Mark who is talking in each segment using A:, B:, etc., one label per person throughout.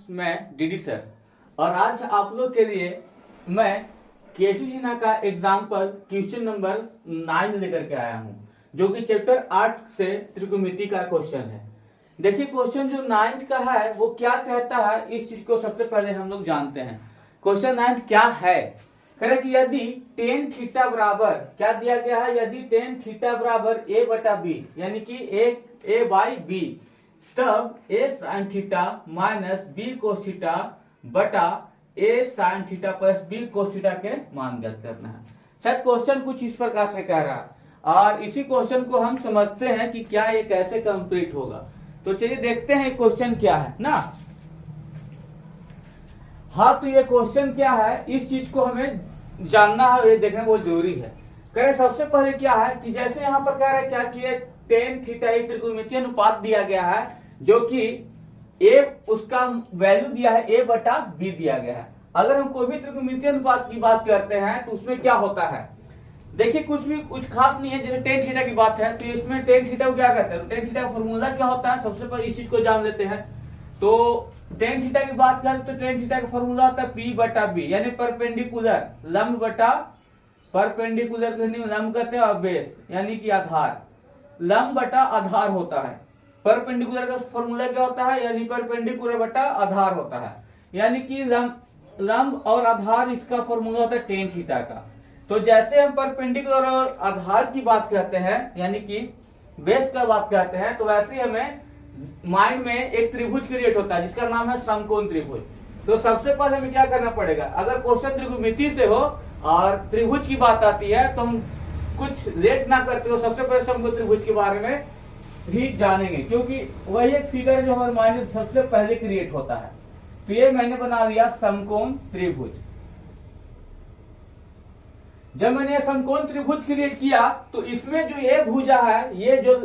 A: मैं DD sir और आज आप लोग के लिए मैं केसी सिन्हा का एग्जाम्पल क्वेश्चन नंबर 9 लेकर के आया हूं, जो कि चैप्टर 8 से त्रिकोणमिति का क्वेश्चन है। देखिए क्वेश्चन जो 9 का है वो क्या कहता है, इस चीज को सबसे पहले हम लोग जानते हैं। क्वेश्चन 9 क्या है, कह रहे कि यदि टेन थीटा बराबर क्या दिया गया है, यदि टेन थीटा बराबर ए बटा बी यानी कि ए बाई बी, तब A sine theta minus B cos theta बटा A sine theta plus B cos theta के मान ज्ञात करना है। शायद क्वेश्चन कुछ इस प्रकार से कह रहा है और इसी क्वेश्चन को हम समझते हैं कि क्या ये कैसे कंप्लीट होगा। तो चलिए देखते हैं क्वेश्चन क्या है ना। हाँ, तो ये क्वेश्चन क्या है, इस चीज को हमें जानना है, ये देखना बहुत जरूरी है। कह रहे सबसे पहले क्या है कि जैसे यहाँ पर कह रहे हैं क्या कि टेन थीटा एक त्रिकोणमितीय अनुपात दिया गया है, जो कि ए उसका वैल्यू दिया है ए बटा बी दिया गया है। अगर हम कोई भी त्रिकोणमितीय अनुपात की बात करते हैं तो उसमें क्या होता है, देखिए कुछ खास नहीं है। जैसे टेन थीटा की बात है तो इसमें टेन थीटा को क्या करते हैं, टेन थीटा का फॉर्मूला क्या होता है, सबसे पहले इस चीज को जान लेते हैं। तो टेन थीटा की बात करें तो टेन थीटा का फॉर्मूला होता है पी बटा बी, यानी परपेंडिकुलर लंब बटा परपेंडिकुलर लंब कहते हैं और बेस यानी कि आधार, लंब बटा आधार होता है। परपेंडिकुलर का फॉर्मूला क्या होता है, यानी परपेंडिकुलर बटा आधार होता है, यानी कि लंब और आधार, इसका फॉर्मूला होता है टेन थीटा का। तो जैसे हम परपेंडिकुलर और आधार की बात करते हैं यानी कि बेस का बात करते हैं, तो वैसे हमें माइंड में एक त्रिभुज क्रिएट होता है जिसका नाम है समकोण त्रिभुज। तो सबसे पहले हमें क्या करना पड़ेगा, अगर क्वेश्चन त्रिकोणमिति से हो और त्रिभुज की बात आती है तो हम कुछ लेट ना करते हो, सबसे पहले समकोण त्रिभुज के बारे में भी जानेंगे, क्योंकि वही एक फिगर जो हमारे माइंड में सबसे पहले क्रिएट होता है। तो ये मैंने बना लिया समकोण त्रिभुज। जब मैंने समकोण त्रिभुज क्रिएट किया तो इसमें जो ये भुजा है, ये जो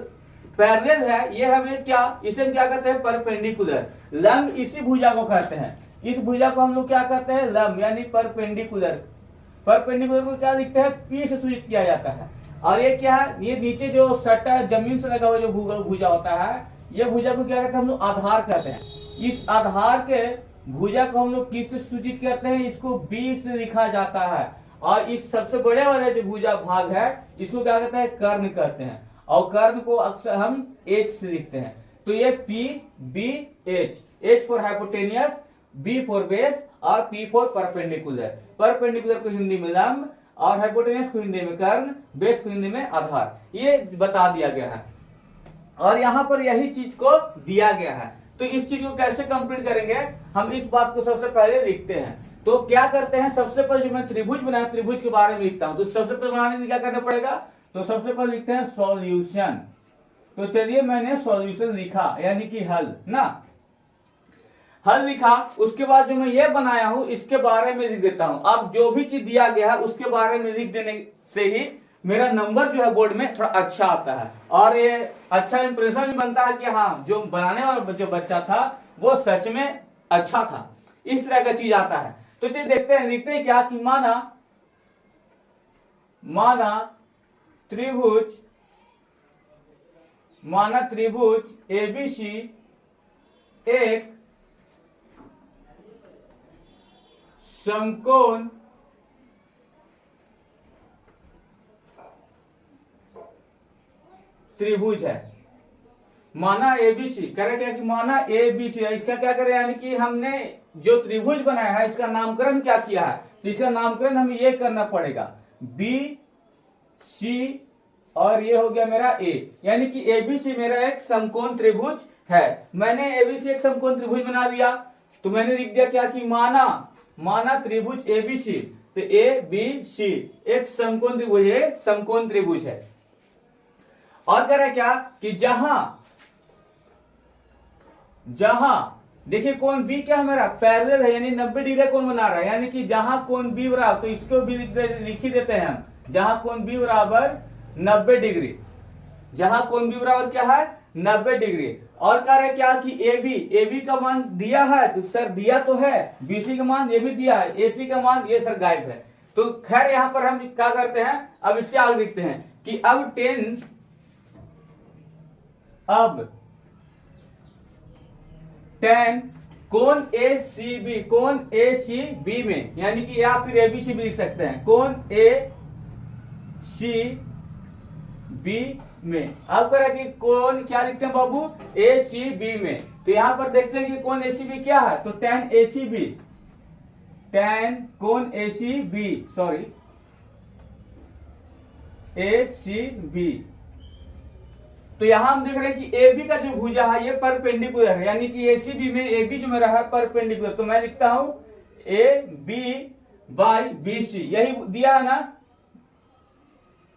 A: पैरेलल है, ये हमें क्या, इसे हम क्या कहते हैं, परपेंडिकुलर लंब, इसी भुजा को कहते हैं। इस भुजा को हम लोग क्या कहते हैं, लंब यानी परपेंडिकुलर। परपेंडिकुलर को क्या लिखते हैं, पी से सूचित किया जाता है। और ये क्या है, ये नीचे जो सटा जमीन से लगा हुआ जो भुजा होता है, ये भुजा को क्या कहते हैं, हम लोग आधार कहते हैं। इस आधार के भुजा को हम लोग किस से सूचित करते हैं, इसको बी से लिखा जाता है। और इस सबसे बड़े वाले जो भुजा भाग है इसको क्या कहते हैं, कर्ण कहते हैं, और कर्ण को अक्सर हम एच से लिखते हैं। तो ये P B H, H for hypotenuse, B for base और पी फॉर परपेंडिकुलर। परपेंडिकुलर को हिंदी में लंब और हाइपोटेनियस को हिंदी में कर्ण, बेस को हिंदी में आधार, ये बता दिया गया है। और यहाँ पर यही चीज को दिया गया है। तो इस चीज को कैसे कंप्लीट करेंगे, हम इस बात को सबसे पहले लिखते हैं। तो क्या करते हैं, सबसे पहले जो मैं त्रिभुज बनाया, त्रिभुज के बारे में लिखता हूं। तो सबसे पहले बनाने में क्या करना पड़ेगा, तो सबसे पहले लिखते हैं सॉल्यूशन। तो चलिए मैंने सॉल्यूशन लिखा यानी कि हल ना, हल लिखा। उसके बाद जो मैं ये बनाया हूं इसके बारे में लिख देता हूं। अब जो भी चीज दिया गया है उसके बारे में लिख देने से ही मेरा नंबर जो है बोर्ड में थोड़ा अच्छा आता है और ये अच्छा इंप्रेशन भी बनता है कि हाँ जो बनाने वाला जो बच्चा था वो सच में अच्छा था, इस तरह का चीज आता है। तो चलिए देखते हैं, लिखते हैं क्या कि माना त्रिभुज एबीसी एक समकोण त्रिभुज है। माना एबीसी, कह रहे क्या कि माना एबीसी है। इसका क्या करें, यानी कि हमने जो त्रिभुज बनाया है इसका नामकरण क्या किया है, तो इसका नामकरण हमें ये करना पड़ेगा बी सी और ये हो गया मेरा ए, यानी कि एबीसी मेरा एक समकोण त्रिभुज है। मैंने एबीसी एक समकोण त्रिभुज बना दिया, तो मैंने लिख दिया क्या कि माना त्रिभुज एबीसी, तो ए बी सी एक समकोण त्रिभुज है, समकोण त्रिभुज है। और कह रहा है क्या कि जहां देखिए कोण बी क्या है मेरा, पैरेलल है, यानी 90 डिग्री कोण बना रहा है, यानी कि जहां कोण बी बराबर, तो इसको भी लिख ही देते हैं हम, जहां कोण बी बराबर 90 डिग्री, जहां कोण बी बराबर क्या है 90 डिग्री। और कह रहा है क्या कि ए बी का मान दिया है, तो सर दिया तो है, बीसी का मान ये भी दिया है, एसी का मान ये सर गायब है। तो खैर यहां पर हम क्या करते हैं, अब इससे आगे लिखते हैं कि अब टेन कोण ए सी बी, कोण ए सी बी में, यानी कि या फिर ए बी सी भी लिख सकते हैं, कोण ए सी बी में। अब करें कि कोण क्या लिखते हैं बाबू, ए सी बी में। तो यहां पर देखते हैं कि कोण ए सी बी क्या है, तो tan ए सी बी, tan कोण ए सी बी, सॉरी ए सी बी। तो यहां हम देख रहे हैं कि ए बी का जो भुजा है ये परपेंडिकुलर है, यानी कि ए सी बी में ए बी जो मेरा है परपेंडिकुलर। तो मैं लिखता हूं A B by B C, यही दिया है ना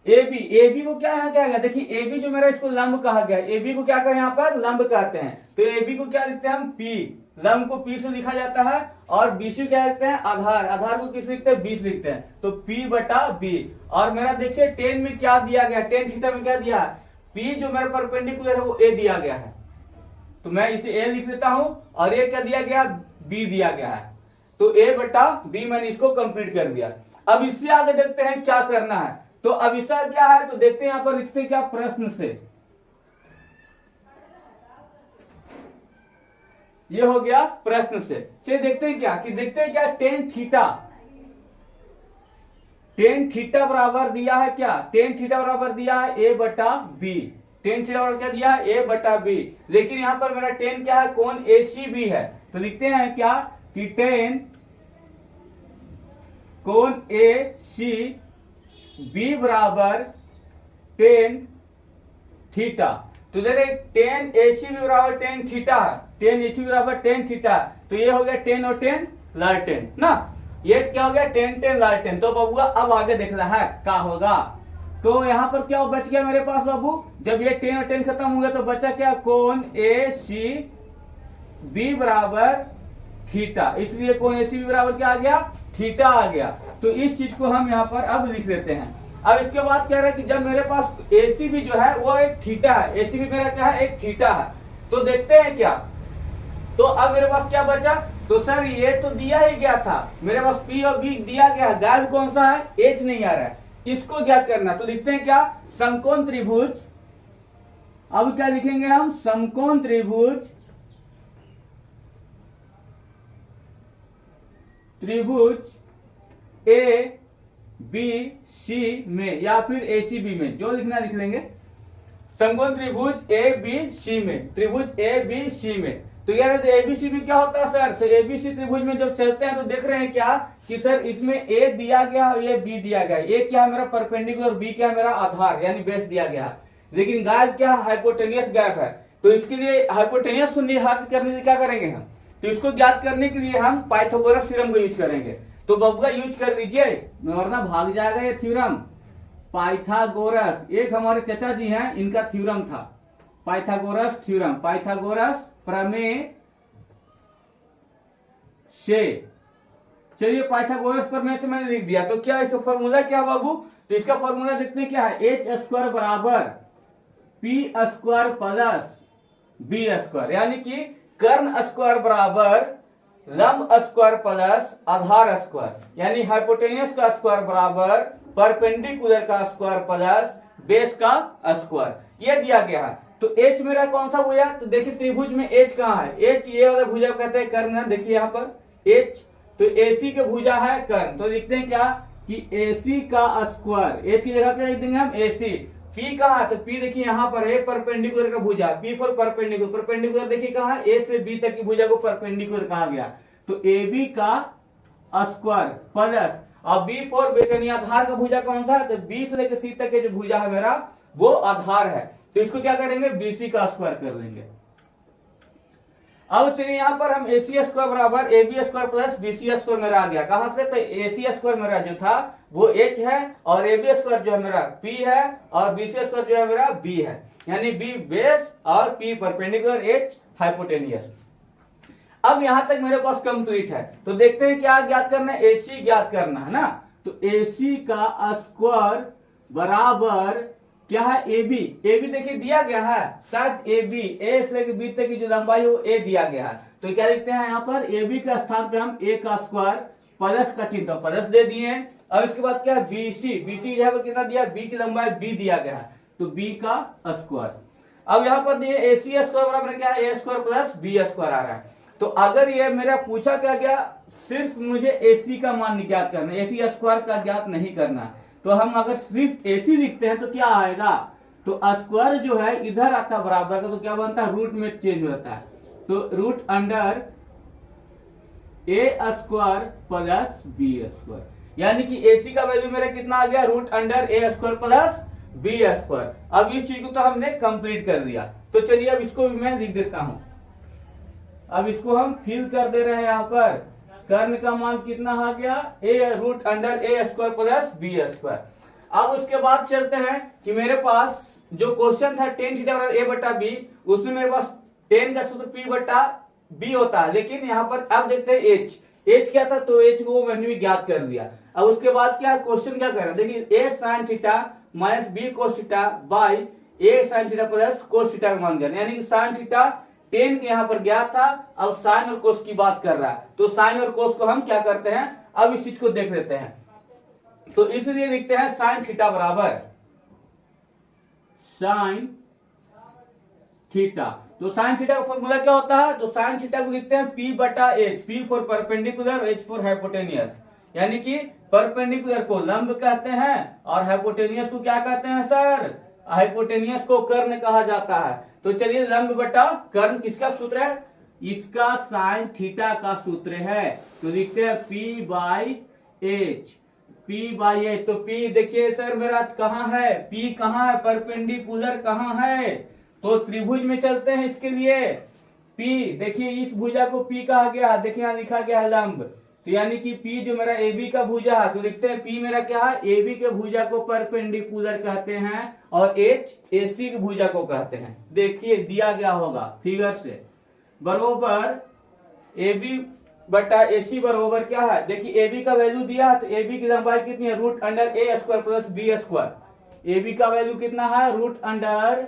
A: ए बी को क्या यहाँ क्या गया, देखिए ए बी जो मेरा इसको लंब कहा गया, ए बी को क्या कहें यहाँ पर लंब कहते हैं। तो ए बी को क्या लिखते हैं हम पी, लंब को पी से लिखा जाता है, और बी सी क्या लिखते हैं आधार, आधार को किस लिखते हैं 20 लिखते हैं, तो पी बटा बी। और मेरा देखिए टेन में क्या दिया गया, टेन थीटा में क्या दिया है, पी जो मेरा परपेंडिकुलर है वो ए दिया गया है, तो मैं इसे ए लिख देता हूं, और ये क्या दिया गया बी दिया गया है, तो ए बटा बी मैंने इसको कंप्लीट कर दिया। अब इससे आगे देखते हैं क्या करना है। तो अब इसका क्या है, तो देखते हैं यहां पर लिखते हैं क्या प्रश्न से, ये हो गया प्रश्न से। चलिए देखते हैं क्या, कि देखते हैं क्या टेन थीटा, टेन थीटा बराबर दिया है क्या, टेन थीटा बराबर दिया है ए बटा बी, टेन थीटा बराबर क्या दिया है ए बटा बी। लेकिन यहां पर मेरा टेन क्या है, कोण ए सी बी है, तो लिखते हैं क्या कि टेन कोण ए सी बी बराबर टेन थीटा। तो देखिए टेन ए सी बी बराबर टेन थीटा है, टेन ए सी बी बराबर टेन थीटा, तो ये हो गया टेन और टेन लार्टेन ना, ये क्या हो गया टेन टेन लार्टेन। तो बबुआ अब आगे देखना है क्या होगा। तो यहां पर क्या बच गया मेरे पास बाबू, जब ये टेन और टेन खत्म हो गया तो बचा क्या, कोण ए सी बी बराबर थीटा, इसलिए कोण ए सी बी बराबर क्या आ गया थीटा आ गया। तो इस चीज को हम यहाँ पर अब लिख लेते हैं। अब इसके बाद कह रहा है कि जब मेरे पास ए सी बी जो है वो एक थीटा है, ए सी बी मेरा क्या है एक थीटा है, तो देखते हैं क्या। तो अब मेरे पास क्या बचा, तो सर ये तो दिया ही गया था, मेरे पास पी और बी दिया गया है, गायब कौन सा है एच नहीं आ रहा है, इसको ज्ञात करना। तो लिखते हैं क्या समकोण त्रिभुज, अब क्या लिखेंगे हम समकोण त्रिभुज, त्रिभुज ए बी सी में या फिर ए सी बी में, जो लिखना लिख लेंगे, समकोण त्रिभुज ए बी सी में, त्रिभुज ए बी सी में। तो यार ए बी सी में क्या होता है सर, तो ए बी सी त्रिभुज में जब चलते हैं तो देख रहे हैं क्या कि सर इसमें ए दिया गया और ये बी दिया गया, ए क्या है मेरा परपेंडिकुलर और बी क्या है मेरा आधार यानी बेस दिया गया, लेकिन गायब क्या हाइपोटेनियस गैप है। तो इसके लिए हाइपोटेनियस को निर्धारित करने के लिए क्या करेंगे हम, तो इसको ज्ञात करने के लिए हम पाइथागोरस थ्योरम को यूज करेंगे। तो बबुआ यूज कर दीजिए वरना भाग जाएगा ये थ्योरम। पाइथागोरस एक हमारे चाचा जी हैं, इनका थ्योरम था पाइथागोरस थ्योरम, पाइथागोरस प्रमेय से। चलिए पाइथागोरस प्रमेय से मैंने लिख दिया। तो क्या इसका फॉर्मूला क्या बाबू, तो इसका फॉर्मूला देखते हैं क्या है, एच स्क्वायर बराबर P square plus B square, यानी कि कर्ण स्क्वायर बराबर लंब स्क्वायर प्लस आधार स्क्वायर, यानी हाइपोटेनियस का स्क्वायर बराबर परपेंडिकुलर का स्क्वायर प्लस बेस का स्क्वायर, ये दिया गया है। तो एच मेरा कौन सा भुजा, तो देखिए त्रिभुज में एच कहाँ है, एच ये वाला भुजा कहते हैं कर्ण, देखिए यहाँ पर एच, तो एसी के भुजा है कर्ण, तो लिखते हैं क्या कि एसी का स्क्वायर, एच की जगह पे लिख देंगे हम एसी। पी कहाँ है, तो पी देखिए यहाँ पर है परपेंडिकुलर का भुजा, पी फॉर परपेंडिकुलर, परपेंडिकुलर देखिए कहाँ है, ए से बी तक की भुजा को परपेंडिकुलर कहा गया, तो ए बी का स्क्वायर प्लस और बी फॉर बेस यानी आधार का भुजा कौन सा है, तो बी से लेकर सी तक के जो भुजा है मेरा वो आधार है, तो इसको क्या करेंगे बीसी का स्क्वायर कर लेंगे। अब चलिए यहां पर हम एसी स्क्वायर बराबर A B square plus BC square मेरा आ गया, कहां से, तो एसी स्क्वायर मेरा जो था वो एच है और ए बी स्क्वायर जो है मेरा पी है और बीसी स्क्वायर जो है मेरा बी है, यानी बी बेस और पी परपेंडिकुलर एच हाइपोटेनियस। अब यहां तक मेरे पास कंप्लीट है। तो देखते हैं क्या ज्ञात करना है, एसी ज्ञात करना है ना, तो एसी का स्क्वायर बराबर क्या है ए बी देखिए दिया गया है, शायद ए बी ए से लेकर बी तक की जो लंबाई वो ए दिया गया है, तो क्या लिखते हैं यहाँ पर ए बी का स्थान पे हम ए का स्क्वायर प्लस का चिन्ह प्लस दे दिए, और इसके बाद क्या बीसी यहाँ पर कितना दिया, बी की लंबाई बी दिया गया है, तो बी का स्क्वायर। अब यहाँ पर दिए एसी स्क्वायर बराबर क्या है A square plus B square आ रहा है। तो अगर ये मेरा पूछा क्या गया, सिर्फ मुझे एसी का मान ज्ञात करना है, एसी स्क्वायर का ज्ञात नहीं करना। तो हम अगर सिर्फ एसी लिखते हैं तो क्या आएगा, तो स्क्वायर जो है इधर आता है बराबर का, तो क्या बनता है, रूट में चेंज होता है। तो root under A square plus B square, यानी कि एसी का वैल्यू मेरा कितना आ गया, root under A square plus B square. अब इस चीज को तो हमने कंप्लीट कर दिया। तो चलिए अब इसको भी मैं लिख देता हूं। अब इसको हम फिल कर दे रहे हैं। यहाँ पर कर्ण का मान कितना आ गया, ए root under A square plus B square. अब उसके बाद चलते हैं कि मेरे पास जो क्वेश्चन था टेन थीटा बराबर ए बटा बी, उसमें मेरे पास टेन का सूत्र पी बटा बी होता है, लेकिन यहाँ पर अब देखते हैं एच क्या था, तो एच को मैंने भी ज्ञात कर दिया। अब उसके बाद क्या क्वेश्चन क्या कर रहा है, देखिए A sine theta minus B cos theta by A sine theta plus cos theta का मान ज्ञात, यानी कि साइन थीटा टेन के यहाँ पर ज्ञात था, अब साइन और कोस की बात कर रहा है। तो साइन और कोस को हम क्या करते हैं, अब इस चीज को देख लेते हैं। तो इसलिए लिखते हैं साइन थीटा बराबर साइन थीटा। तो साइन थीटा का फॉर्मूला क्या होता है, तो साइन थीटा को लिखते हैं पी बटा H, P for perpendicular, H for hypotenuse, यानी कि परपेंडिकुलर को लंब कहते हैं और हाइपोटेनियस को क्या कहते हैं सर, हाइपोटेनियस को कर्ण कहा जाता है। तो चलिए लंब बटा कर्ण किसका सूत्र है, इसका साइन थीटा का सूत्र है। तो लिखते हैं P by H, P by H. तो पी देखिए सर मेरा कहाँ है, पी कहाँ है, परपेंडिकुलर कहाँ है, तो त्रिभुज में चलते हैं इसके लिए। पी देखिए इस भुजा को पी कहा गया, देखिए यहाँ लिखा गया है लंब, तो यानी कि पी जो मेरा ए बी का भुजा है, तो लिखते हैं पी मेरा क्या है, ए बी के भुजा को परपेंडिकुलर कहते हैं और एच ए सी के भुजा को कहते हैं। देखिए दिया गया होगा फिगर से, बरोबर ए बी बटा ए सी बरोबर क्या है, देखिए ए बी का वैल्यू दिया है, तो ए बी की लंबाई कितनी है, root under A square plus B square. A B का वैल्यू कितना है, root under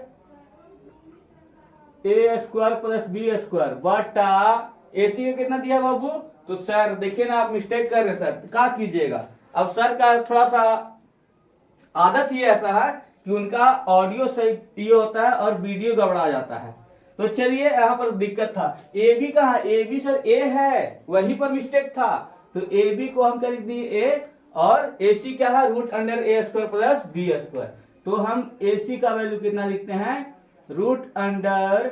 A: A square plus B square बटा ए सी का कितना दिया बाबू, तो सर देखिए ना आप मिस्टेक कर रहे हैं सर, क्या कीजिएगा। अब सर का थोड़ा सा आदत ही ऐसा है कि उनका ऑडियो सही ये होता है और वीडियो गड़बड़ा जाता है। तो चलिए यहाँ पर दिक्कत था, ए बी कहा, ए बी सर ए है, वहीं पर मिस्टेक था। तो ए बी को हम क्या लिख दिए ए, और ए सी क्या है, root under A square plus B square. तो हम ए सी का वैल्यू कितना लिखते हैं, root under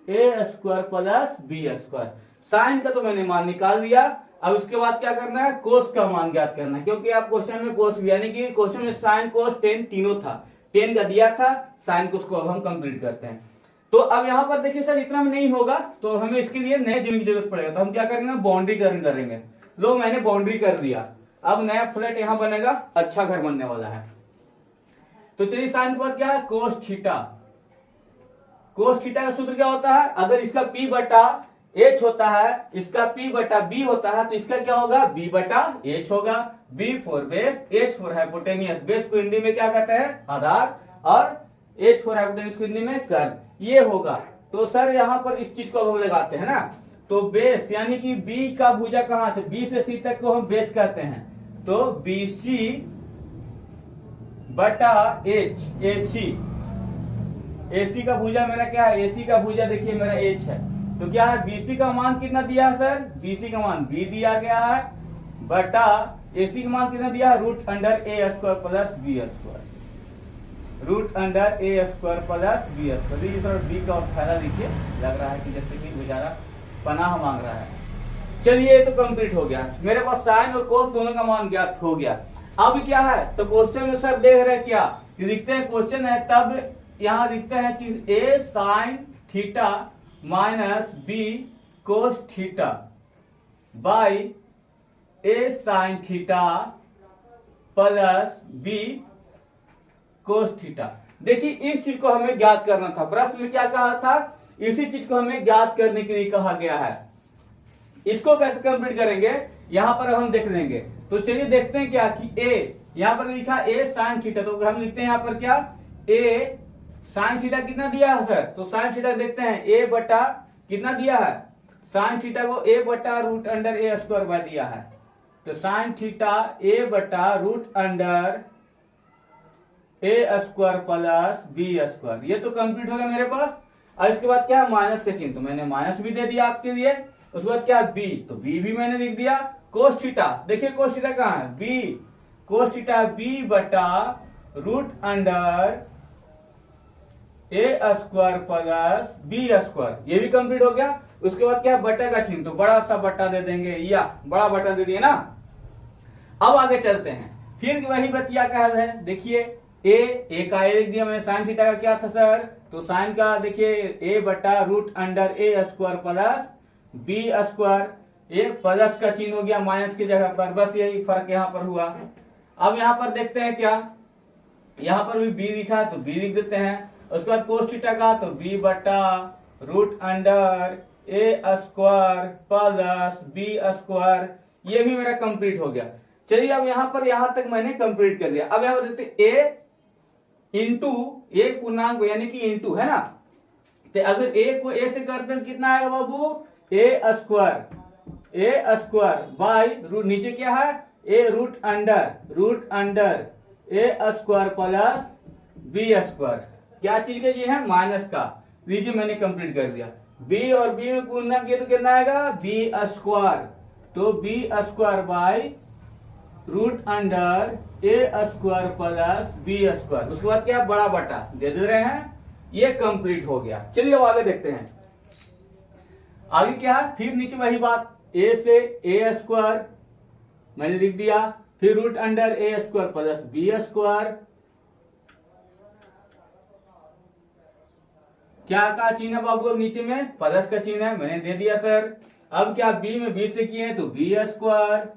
A: A square plus B square. Sine का तो मैंने मान निकाल दिया। अब उसके बाद क्या करना है, कोस का मान ज्ञात करना है, क्योंकि आप क्वेश्चन में कोस भी, यानी कि क्वेश्चन में साइन कोस टेन तीनों था, टेन का दिया था, साइन कोस को अब हम कंप्लीट करते हैं। तो अब यहाँ पर देखिए सर इतना में नहीं होगा, तो हमें इसके लिए नए जिम की जरूरत पड़ेगा। तो हम क्या करेंगे, बाउंड्रीकरण करेंगे। लो मैंने बाउंड्री कर दिया, अब नया फ्लैट यहाँ बनेगा, अच्छा घर बनने वाला है। तो चलिए साइन के बाद क्या है, कोस थीटा। कोस थीटा का सूत्र क्या होता है, अगर इसका p बटा h होता है, इसका p बटा b होता है, तो इसका क्या होगा, b बटा h होगा। b for base, h for hypotenuse, base को हिंदी में क्या कहते हैं, आधार, और h फॉर हाइपोटेनियस को हिंदी में कर्ण, ये होगा। तो सर यहाँ पर इस चीज को हम लगाते हैं ना, तो बेस यानी कि b का भुजा कहाँ, तो b से c तक को हम बेस कहते हैं, तो bc बटा h, AC का भुजा मेरा क्या है, AC का भुजा देखिए मेरा H है, तो क्या है, BC का मान कितना दिया है सर, BC का मान B दिया गया है, बटा AC का मान कितना दिया है, root under A square plus B square, root under A square plus B square. Sir B का फायदा देखिए, लग रहा है कि जैसे कि बेचारा पनाह मांग रहा है। चलिए ये तो कंप्लीट हो गया, मेरे पास साइन और कोस दोनों का मान ज्ञात हो गया। अब क्या है, तो क्वेश्चन में सर देख रहे हैं क्या, लिखते हैं क्वेश्चन है, तब यहां लिखते हैं कि A sine theta minus B cos theta by A sine theta plus B cos theta. देखिए इस चीज को हमें ज्ञात करना था, प्रश्न में क्या कहा था, इसी चीज को हमें ज्ञात करने के लिए कहा गया है। इसको कैसे कंप्लीट करेंगे, यहां पर हम देख लेंगे। तो चलिए देखते हैं क्या कि ए, यहां पर लिखा ए साइन थीटा, तो हम लिखते हैं यहां पर क्या, ए साइन थीटा कितना दिया है सर, तो साइन थीटा देखते हैं ए बटा कितना दिया है, साइन थीटा को ए बटा root under A square by दिया है, तो साइन थीटा ए बटा root under A square plus B square, ये तो कंप्लीट होगा मेरे पास। और इसके बाद क्या है माइनस का चिन्ह, तो मैंने माइनस भी दे दिया आपके लिए। उसके बाद क्या बी, तो बी भी मैंने लिख दिया। कोस थीटा, देखिए कोस थीटा कहाँ है, बी, कोस थीटा बी बटा root under A square plus B square, ये भी कंप्लीट हो गया। उसके बाद क्या बटा का चिन्ह, तो बड़ा सा बटा दे देंगे, या बड़ा बटा दे दिए ना। अब आगे चलते हैं, फिर वही बतिया का हल है। देखिए ए का ए लिख दिया मैंने, साइन थीटा का क्या था सर, तो साइन का देखिए ए बटा root under A square plus B square, A plus का चिन्ह हो गया माइनस की जगह पर, बस यही फर्क यहाँ पर हुआ। अब यहाँ पर देखते हैं क्या, यहाँ पर भी बी लिखा है तो बी लिख देते हैं। उसके बाद कोस थीटा का, तो बी बटा root under A square plus B square, ये भी मेरा कंप्लीट हो गया। चलिए अब यहाँ पर यहां तक मैंने कंप्लीट कर दिया। अब यहाँ पर देखते ए इंटू ए पूर्णांक यानी कि इंटू है ना, तो अगर ए को ए से करते हैं कितना आएगा बाबू, ए स्क्वायर बाई रूट, नीचे क्या है ए root under A square plus B square, क्या चीज के जी है माइनस का, लीजिए मैंने कंप्लीट कर दिया। बी और बी में गुणा किया तो कितना आएगा बी स्क्वायर, तो B square by root under A square plus B square, उसके बाद क्या बड़ा बटा दे रहे हैं, ये कंप्लीट हो गया। चलिए अब आगे देखते हैं, आगे क्या है, फिर नीचे वही बात, ए से ए स्क्वायर मैंने लिख दिया, फिर root under A square plus B square, क्या का चिन्ह है बाबू, अब नीचे में प्लस का चिन्ह है मैंने दे दिया सर। अब क्या बी में बी से किए तो बी स्क्वायर,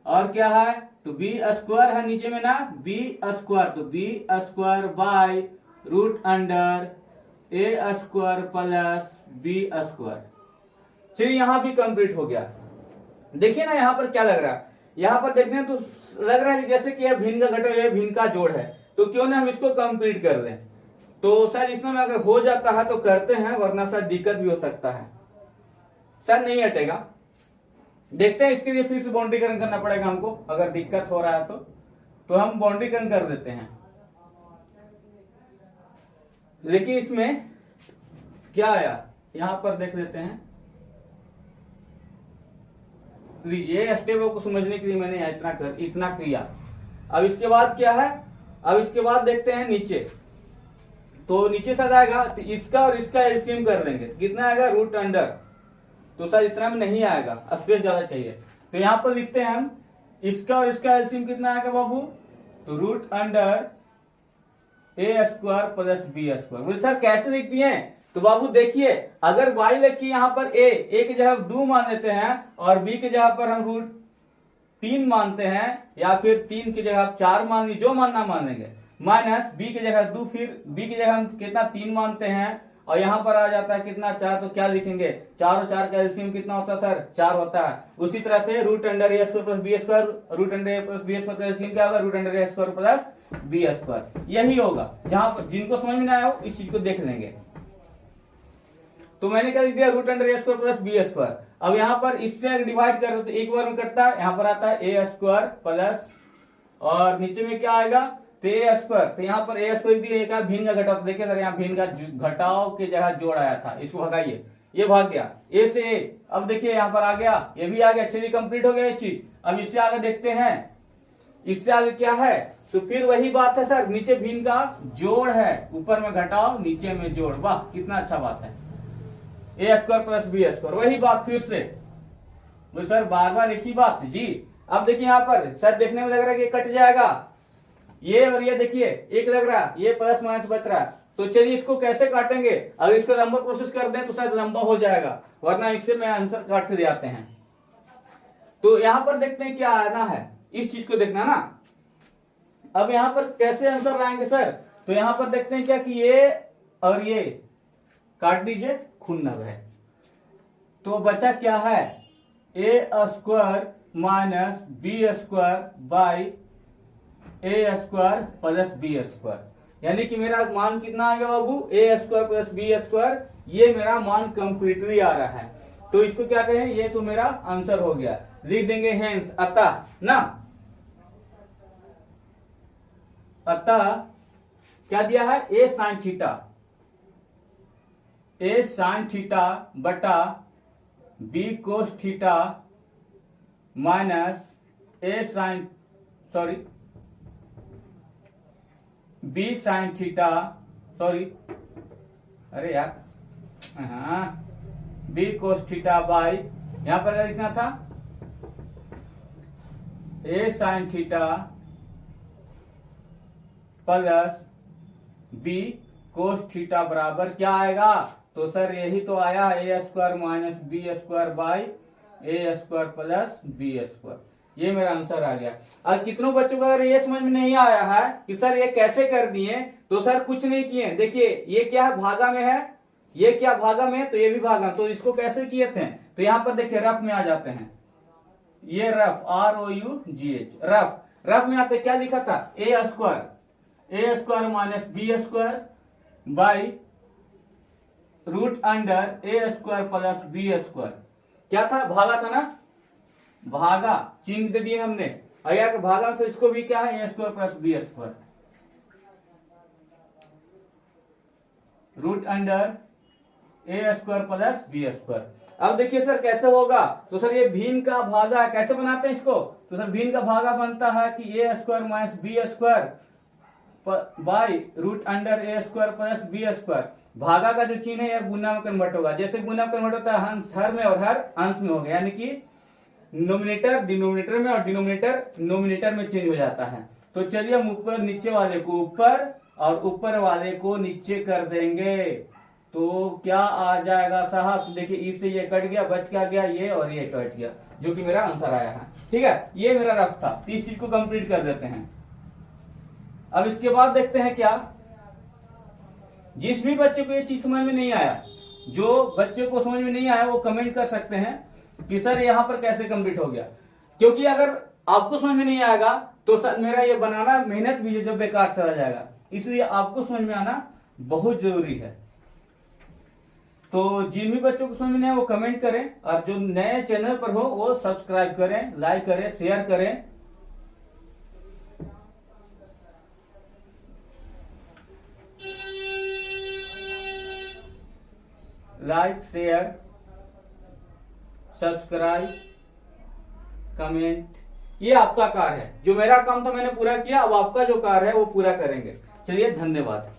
A: और क्या है तो बी स्क्वायर है नीचे में ना बी स्क्वायर, तो B square by root under A square plus B square. चलिए यहां भी कंप्लीट हो गया। देखिए ना यहाँ पर क्या लग रहा है, यहाँ पर देखने तो लग रहा है कि जैसे कि यह भिन्न का घटक यह भिन्न का जोड़ है, तो क्यों ना हम इसको कंप्लीट कर लें। तो शायद इसमें अगर हो जाता है तो करते हैं, वरना शायद दिक्कत भी हो सकता है, शायद नहीं हटेगा। देखते हैं, इसके लिए फिर से बाउंड्रीकरण करना पड़ेगा हमको, अगर दिक्कत हो रहा है तो हम बाउंड्रीकरण कर देते हैं। लेकिन इसमें क्या आया यहां पर देख लेते हैं, लीजिए स्टेप को समझने के लिए मैंने इतना किया। अब इसके बाद क्या है, अब इसके बाद देखते हैं नीचे, तो नीचे साथ आएगा तो इसका और इसका एलसीएम कर लेंगे, कितना आएगा रूट अंडर, तो सर इतना में नहीं आएगा, स्पेस ज्यादा चाहिए, तो यहां पर लिखते हैं हम इसका और इसका एलसीएम कितना आएगा बाबू, तो root under A square plus B square. बोले सर कैसे लिख दिए, तो बाबू देखिए अगर y लिख के यहाँ पर a की जगह 2 मान लेते हैं और b की जगह पर हम रूट 3 मानते हैं, या फिर 3 की जगह आप 4 मान लीजिए, जो मानना मान लेंगे, माइनस b की जगह 2, फिर b की जगह हम कितना 3 मानते हैं, और यहाँ पर आ जाता है कितना 4, तो क्या लिखेंगे 4 और 4 का एलसीएम कितना होता है सर 4 होता है। उसी तरह से root under A square plus B square, root under A plus B square का एलसीएम क्या होगा, root under A square plus B square, यही होगा। जहां पर जिनको समझ में ना आया हो इस चीज को देख लेंगे। तो मैंने क्या लिख दिया root under A square plus B square. अब यहाँ पर इससे डिवाइड कर तो एक बार में कटता है, यहाँ पर आता है ए स्क्वायर प्लस, और नीचे में क्या आएगा तो ए स्क्वायर, तो यहाँ पर ए स्क्वायर दिया भिन्न का घटाव, तो देखिए अगर यहाँ भिन्न का घटाव की जगह जोड़ आया था, इसको भगाइए, ये भाग गया ए से ए। अब देखिए यहाँ पर आ गया, ये भी आ गया, चलिए कंप्लीट हो गया ये चीज। अब इससे आगे देखते हैं, इससे आगे क्या है, तो फिर वही बात है सर, नीचे भिन्न का जोड़ है, ऊपर में घटाव नीचे में जोड़, वाह कितना अच्छा बात है, A square plus B square, वही बात फिर से। सर बार बार एक ही बात जी। अब देखिए यहाँ पर शायद देखने में लग रहा है कि कट जाएगा, ये और ये देखिए एक लग रहा है, ये प्लस माइनस बच रहा है, तो चलिए इसको कैसे काटेंगे, अगर इसको लंबा प्रोसेस कर दें तो शायद लंबा हो जाएगा, वरना इससे मैं आंसर काट के ले आते हैं। तो यहाँ पर देखते हैं क्या आना है, इस चीज को देखना ना। अब यहाँ पर कैसे आंसर लाएंगे सर, तो यहाँ पर देखते हैं क्या कि ये और ये काट दीजिए, खून न बहे, तो बचा क्या है A square minus B square by A square plus B square, यानी कि मेरा मान कितना आ गया बाबू A square plus B square, ये मेरा मान कंप्लीटली आ रहा है। तो इसको क्या कहें, ये तो मेरा आंसर हो गया, लिख देंगे हेंस अतः ना, अतः क्या दिया है A sine theta, A sine theta बटा B cos theta minus B sine theta अरे यार हाँ बी कोस थीटा बाई यहां पर क्या लिखना था, A sine theta plus B cos theta बराबर क्या आएगा, तो सर यही तो आया A square minus B square by A square plus B square. ये मेरा आंसर आ गया। अब कितनों बच्चों को अगर ये समझ में नहीं आया है कि सर ये कैसे कर दिए, तो सर कुछ नहीं किए। देखिए ये क्या है, भागा में है, ये क्या भागा में है, तो ये भी भागा, तो इसको कैसे किए थे, तो यहां पर देखिए रफ में आ जाते हैं, ये रफ ROUGH रफ में आते क्या लिखा था, A square minus B square by root under A square plus B square. क्या था, भागा था ना, भागा चिन्ह दे दिए हमने, अगर भागा तो इसको भी क्या है, A square plus B square root under A square plus B square. अब देखिए सर कैसे होगा, तो सर ये भिन्न का भागा है, कैसे बनाते हैं इसको, तो सर भिन्न का भागा बनता है कि A square minus B square by root under A square plus B square. भागा का जो चिन्ह है यह गुना में कन्वर्ट होगा, जैसे गुना में कन्वर्ट होता है हंस हर में और हर अंश में होगा, यानी कि नोमिनेटर डिनोमिनेटर में और डिनोमिनेटर नोमिनेटर में चेंज हो जाता है। तो चलिए हम ऊपर नीचे वाले को ऊपर और ऊपर वाले को नीचे कर देंगे, तो क्या आ जाएगा साहब, देखिए इससे ये कट गया, बच क्या गया ये और ये कट गया, जो कि मेरा आंसर आया है। ठीक है, ये मेरा रफ था, इस चीज को कंप्लीट कर देते हैं। अब इसके बाद देखते हैं क्या, जिस भी बच्चे को ये चीज समझ में नहीं आया, जो बच्चे को समझ में नहीं आया वो कमेंट कर सकते हैं कि सर यहाँ पर कैसे कंप्लीट हो गया, क्योंकि अगर आपको समझ में नहीं आएगा तो सर मेरा ये बनाना मेहनत भी जो बेकार चला जाएगा, इसलिए आपको समझ में आना बहुत जरूरी है। तो जिन भी बच्चों को समझ में नहीं आया वो कमेंट करें, और जो नए चैनल पर हो वो सब्सक्राइब करें, लाइक करें, शेयर करें। लाइक शेयर सब्सक्राइब कमेंट, ये आपका कार्य है। जो मेरा काम था मैंने पूरा किया, अब आपका जो कार्य है वो पूरा करेंगे। चलिए धन्यवाद।